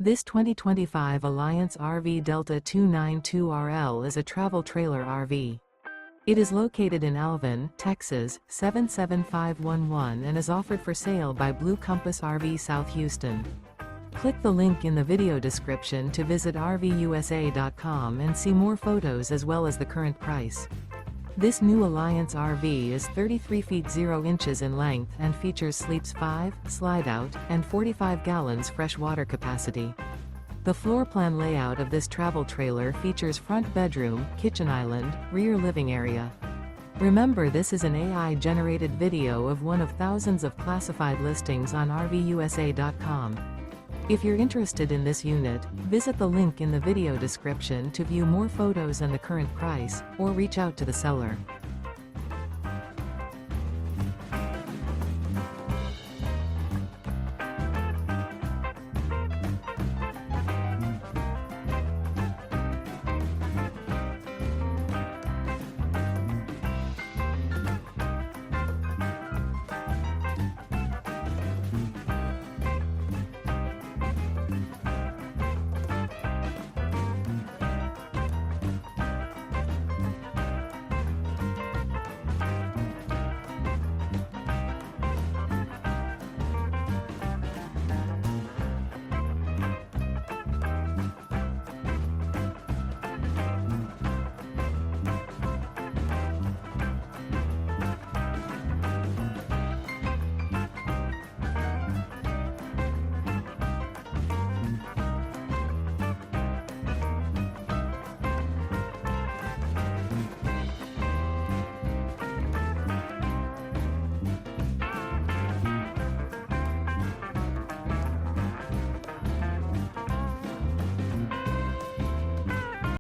This 2025 Alliance RV Delta 292RL is a travel trailer RV. It is located in Alvin, Texas, 77511 and is offered for sale by Blue Compass RV South Houston. Click the link in the video description to visit RVUSA.com and see more photos as well as the current price. This new Alliance RV is 33 feet 0 inches in length and features sleeps 5, slide-out, and 45 gallons fresh water capacity. The floor plan layout of this travel trailer features front bedroom, kitchen island, rear living area. Remember, this is an AI-generated video of one of thousands of classified listings on RVUSA.com. If you're interested in this unit, visit the link in the video description to view more photos and the current price, or reach out to the seller.